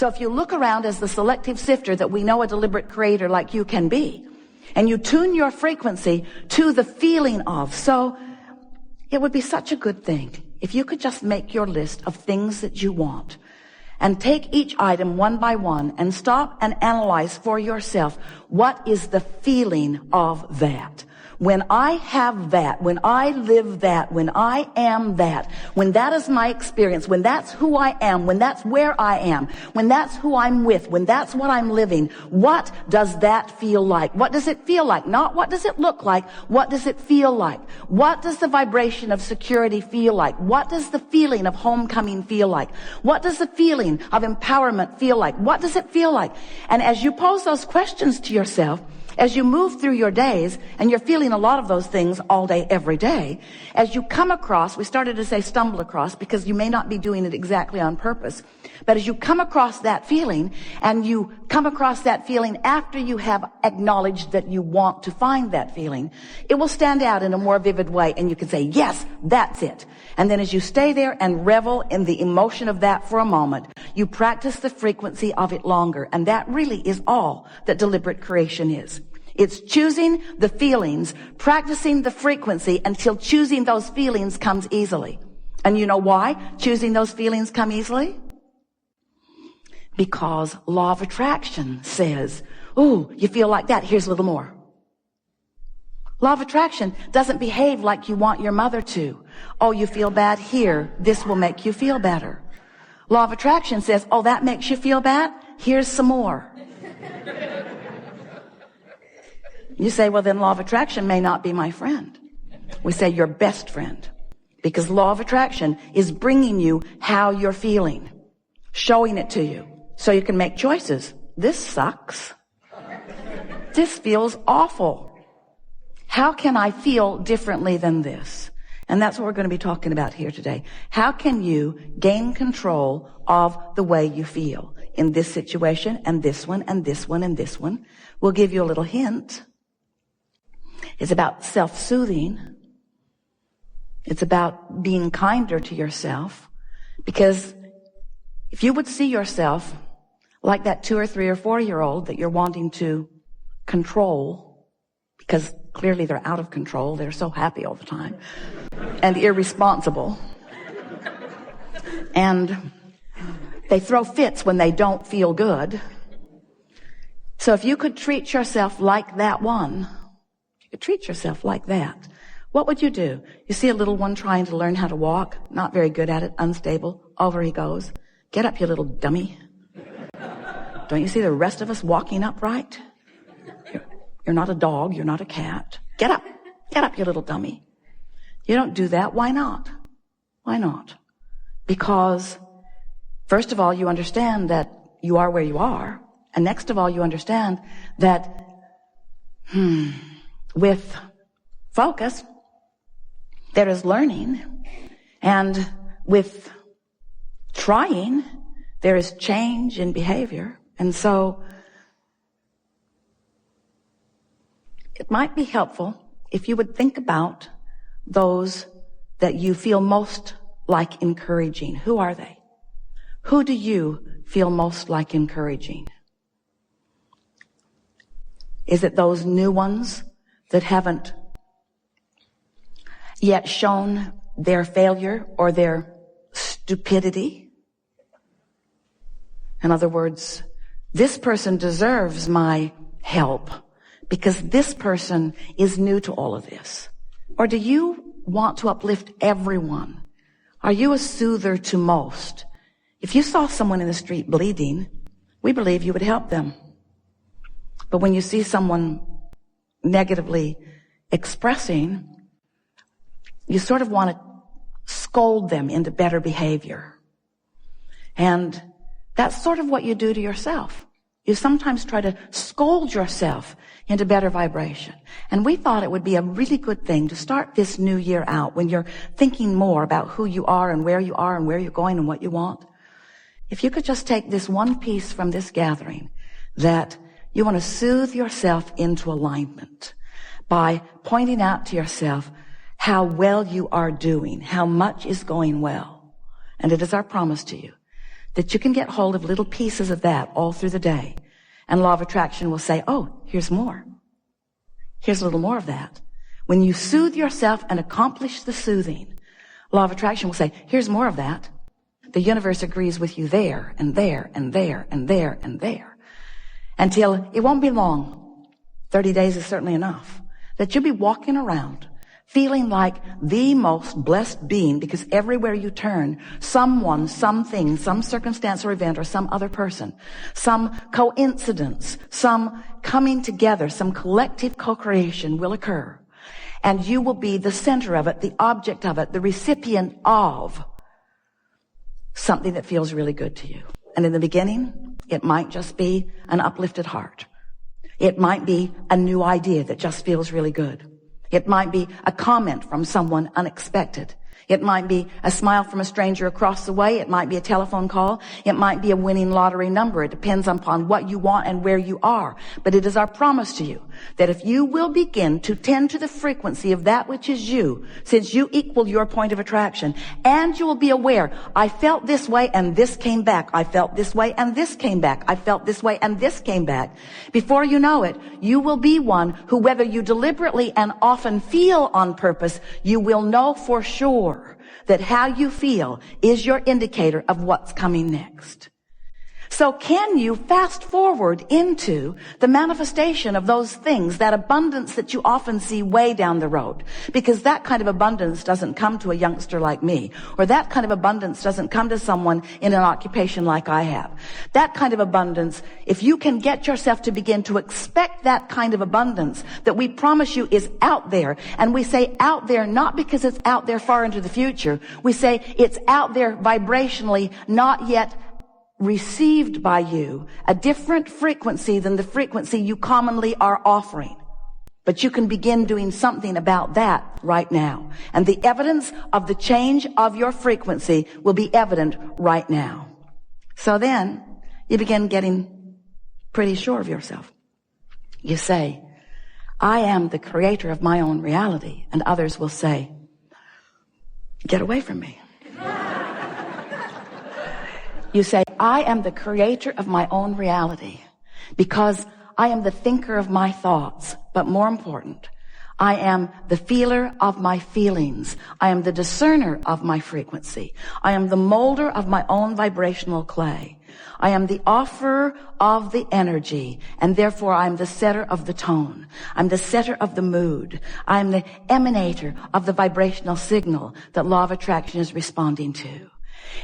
So if you look around as the selective sifter that we know a deliberate creator like you can be, and you tune your frequency to the feeling of, so it would be such a good thing if you could just make your list of things that you want and take each item one by one and stop and analyze for yourself, what is the feeling of that? When I have that, when I live that, when I am that, when that is my experience, when that's who I am, when that's where I am, when that's who I'm with, when that's what I'm living, what does that feel like? What does it feel like? Not what does it look like? What does it feel like? What does the vibration of security feel like? What does the feeling of homecoming feel like? What does the feeling of empowerment feel like? What does it feel like? And as you pose those questions to yourself, as you move through your days, and you're feeling a lot of those things all day, every day, as you come across, we started to say stumble across because you may not be doing it exactly on purpose, but as you come across that feeling, and you come across that feeling after you have acknowledged that you want to find that feeling, it will stand out in a more vivid way, and you can say, yes, that's it. And then as you stay there and revel in the emotion of that for a moment, you practice the frequency of it longer, and that really is all that deliberate creation is. It's choosing the feelings, practicing the frequency until choosing those feelings comes easily. And you know why choosing those feelings come easily? Because law of attraction says, ooh, you feel like that, here's a little more. Law of attraction doesn't behave like you want your mother to. Oh, you feel bad here, this will make you feel better. Law of attraction says, oh, that makes you feel bad, here's some more. You say, well, then law of attraction may not be my friend. We say your best friend, because law of attraction is bringing you how you're feeling, showing it to you so you can make choices. This sucks. This feels awful. How can I feel differently than this? And that's what we're going to be talking about here today. How can you gain control of the way you feel in this situation and this one and this one and this one? We'll give you a little hint. It's about self-soothing. It's about being kinder to yourself. Because if you would see yourself like that 2 or 3 or 4-year-old that you're wanting to control, because clearly they're out of control, they're so happy all the time, and irresponsible, and they throw fits when they don't feel good. So if you could treat yourself like that one, treat yourself like that, what would you do? You see a little one trying to learn how to walk, not very good at it, unstable, over he goes. Get up, you little dummy. Don't you see the rest of us walking upright? You're not a dog, you're not a cat. Get up, you little dummy. You don't do that. Why not? Why not? Because first of all, you understand that you are where you are, and next of all, you understand that with focus, there is learning, and with trying, there is change in behavior. And so it might be helpful if you would think about those that you feel most like encouraging. Who are they? Who do you feel most like encouraging? Is it those new ones that haven't yet shown their failure or their stupidity? In other words, this person deserves my help because this person is new to all of this. Or do you want to uplift everyone? Are you a soother to most? If you saw someone in the street bleeding, we believe you would help them. But when you see someone negatively expressing, you sort of want to scold them into better behavior. And that's sort of what you do to yourself. You sometimes try to scold yourself into better vibration. And we thought it would be a really good thing to start this new year out when you're thinking more about who you are and where you're going and what you want. If you could just take this one piece from this gathering, that you want to soothe yourself into alignment by pointing out to yourself how well you are doing, how much is going well. And it is our promise to you that you can get hold of little pieces of that all through the day. And law of attraction will say, oh, here's more. Here's a little more of that. When you soothe yourself and accomplish the soothing, law of attraction will say, here's more of that. The universe agrees with you there and there and there and there and there. Until it won't be long, 30 days is certainly enough, that you'll be walking around feeling like the most blessed being, because everywhere you turn, someone, something, some circumstance or event or some other person, some coincidence, some coming together, some collective co-creation will occur. And you will be the center of it, the object of it, the recipient of something that feels really good to you. And in the beginning, it might just be an uplifted heart. It might be a new idea that just feels really good. It might be a comment from someone unexpected. It might be a smile from a stranger across the way. It might be a telephone call. It might be a winning lottery number. It depends upon what you want and where you are. But it is our promise to you that if you will begin to tend to the frequency of that which is you, since you equal your point of attraction, and you will be aware, I felt this way and this came back. I felt this way and this came back. I felt this way and this came back. Before you know it, you will be one who, whether you deliberately and often feel on purpose, you will know for sure that how you feel is your indicator of what's coming next. So can you fast forward into the manifestation of those things, that abundance that you often see way down the road? Because that kind of abundance doesn't come to a youngster like me, or that kind of abundance doesn't come to someone in an occupation like I have. That kind of abundance, if you can get yourself to begin to expect that kind of abundance that we promise you is out there, and we say out there not because it's out there far into the future, we say it's out there vibrationally, not yet received by you, a different frequency than the frequency you commonly are offering. But you can begin doing something about that right now. And the evidence of the change of your frequency will be evident right now. So then you begin getting pretty sure of yourself. You say, I am the creator of my own reality. And others will say, get away from me. You say, I am the creator of my own reality because I am the thinker of my thoughts. But more important, I am the feeler of my feelings. I am the discerner of my frequency. I am the molder of my own vibrational clay. I am the offerer of the energy, and therefore I am the setter of the tone. I'm the setter of the mood. I am the emanator of the vibrational signal that law of attraction is responding to.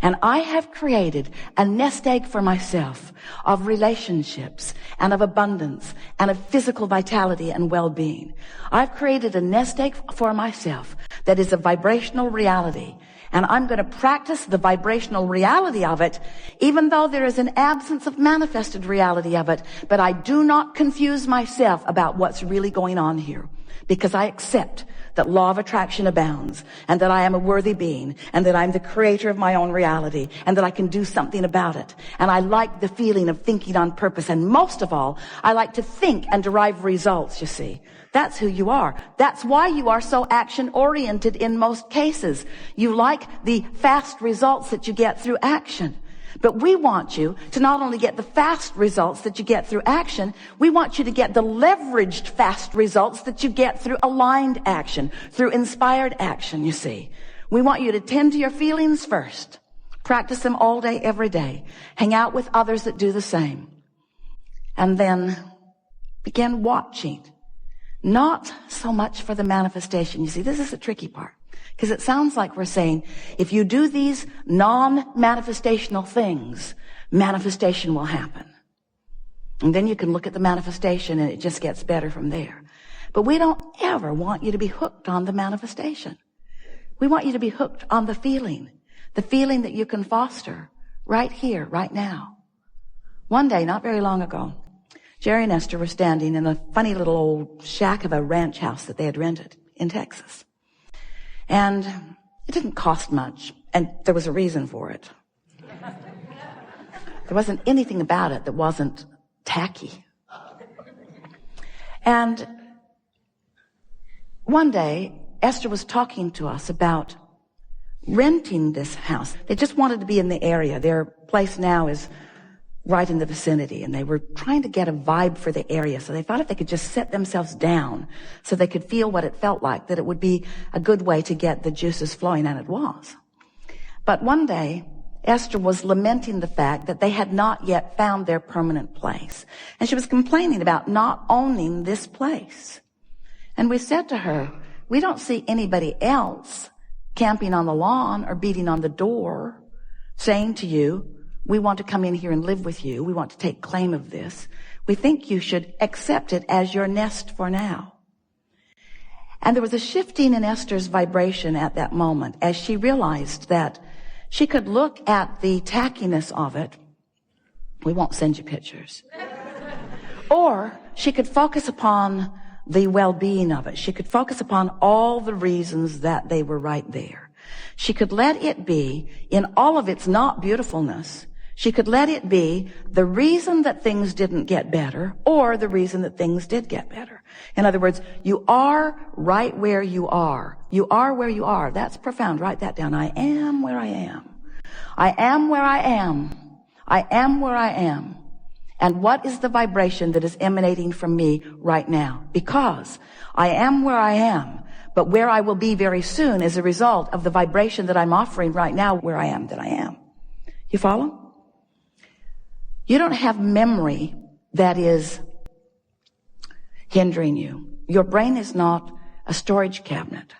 And I have created a nest egg for myself of relationships and of abundance and of physical vitality and well-being. I've created a nest egg for myself that is a vibrational reality. And I'm going to practice the vibrational reality of it, even though there is an absence of manifested reality of it. But I do not confuse myself about what's really going on here, because I accept that law of attraction abounds, and that I am a worthy being, and that I'm the creator of my own reality, and that I can do something about it. And I like the feeling of thinking on purpose. And most of all, I like to think and derive results, you see. That's who you are. That's why you are so action-oriented in most cases. You like the fast results that you get through action. But we want you to not only get the fast results that you get through action, we want you to get the leveraged fast results that you get through aligned action, through inspired action, you see. We want you to tend to your feelings first. Practice them all day, every day. Hang out with others that do the same. And then begin watching. Not so much for the manifestation. You see, this is the tricky part. Because it sounds like we're saying, if you do these non-manifestational things, manifestation will happen. And then you can look at the manifestation and it just gets better from there. But we don't ever want you to be hooked on the manifestation. We want you to be hooked on the feeling that you can foster right here, right now. One day, not very long ago, Jerry and Esther were standing in a funny little old shack of a ranch house that they had rented in Texas. And it didn't cost much, and there was a reason for it. There wasn't anything about it that wasn't tacky. And one day, Esther was talking to us about renting this house. They just wanted to be in the area. Their place now is right in the vicinity, and they were trying to get a vibe for the area. So they thought if they could just set themselves down so they could feel what it felt like, that it would be a good way to get the juices flowing, and it was. But one day, Esther was lamenting the fact that they had not yet found their permanent place. And she was complaining about not owning this place. And we said to her, we don't see anybody else camping on the lawn or beating on the door saying to you, we want to come in here and live with you. We want to take claim of this. We think you should accept it as your nest for now. And there was a shifting in Esther's vibration at that moment as she realized that she could look at the tackiness of it. We won't send you pictures. Or she could focus upon the well-being of it. She could focus upon all the reasons that they were right there. She could let it be, in all of its not beautifulness, she could let it be the reason that things didn't get better or the reason that things did get better. In other words, you are right where you are. You are where you are. That's profound. Write that down. I am where I am. I am where I am. I am where I am. And what is the vibration that is emanating from me right now? Because I am where I am, but where I will be very soon is a result of the vibration that I'm offering right now where I am that I am. You follow? You don't have memory that is hindering you. Your brain is not a storage cabinet.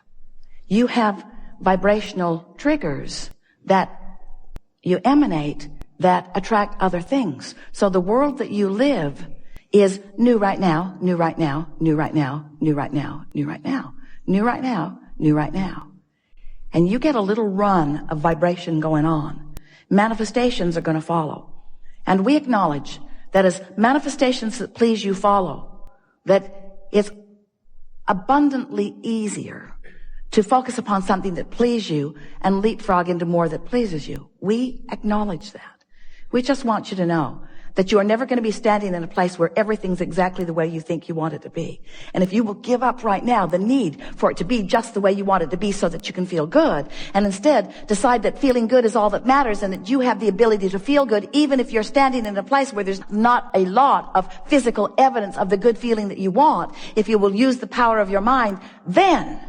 You have vibrational triggers that you emanate that attract other things. So the world that you live is new right now, new right now, new right now, new right now, new right now, new right now, new right now. And you get a little run of vibration going on. Manifestations are going to follow. And we acknowledge that as manifestations that please you follow, that it's abundantly easier to focus upon something that pleases you and leapfrog into more that pleases you. We acknowledge that. We just want you to know that you are never going to be standing in a place where everything's exactly the way you think you want it to be. And if you will give up right now the need for it to be just the way you want it to be so that you can feel good, and instead decide that feeling good is all that matters and that you have the ability to feel good even if you're standing in a place where there's not a lot of physical evidence of the good feeling that you want, if you will use the power of your mind, then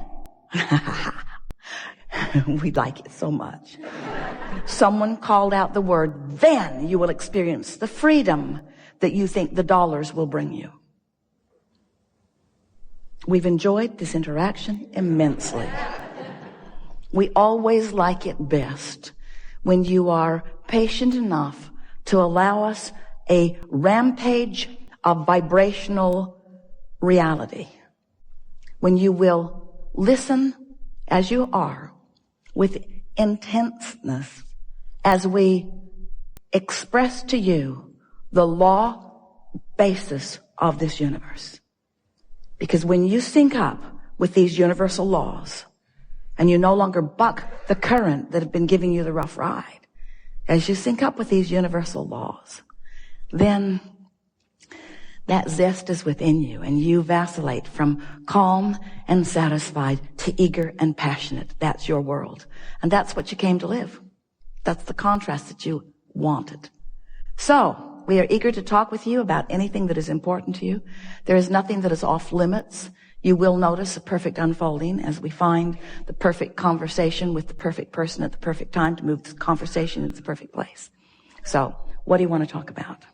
we like it so much. Someone called out the word, then you will experience the freedom that you think the dollars will bring you. We've enjoyed this interaction immensely. We always like it best when you are patient enough to allow us a rampage of vibrational reality. When you will listen as you are with intenseness as we express to you the law basis of this universe. Because when you sync up with these universal laws and you no longer buck the current that have been giving you the rough ride, as you sync up with these universal laws, then that zest is within you and you vacillate from calm and satisfied to eager and passionate. That's your world. And that's what you came to live. That's the contrast that you wanted. So, we are eager to talk with you about anything that is important to you. There is nothing that is off limits. You will notice a perfect unfolding as we find the perfect conversation with the perfect person at the perfect time to move the conversation into the perfect place. So, what do you want to talk about?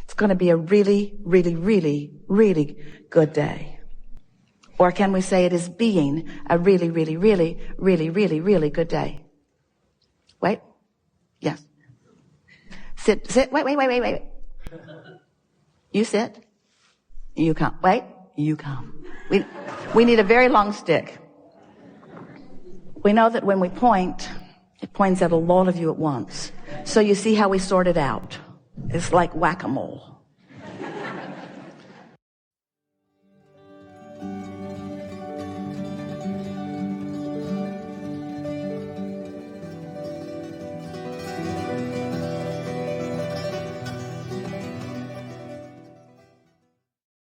It's going to be a really, really, really, really good day. Or can we say it is being a really, really, really, really, really, really good day? Wait. Yes. Sit. Wait. You sit. You come. Wait. You come. We need a very long stick. We know that when we point, it points at a lot of you at once. So you see how we sort it out. It's like whack-a-mole.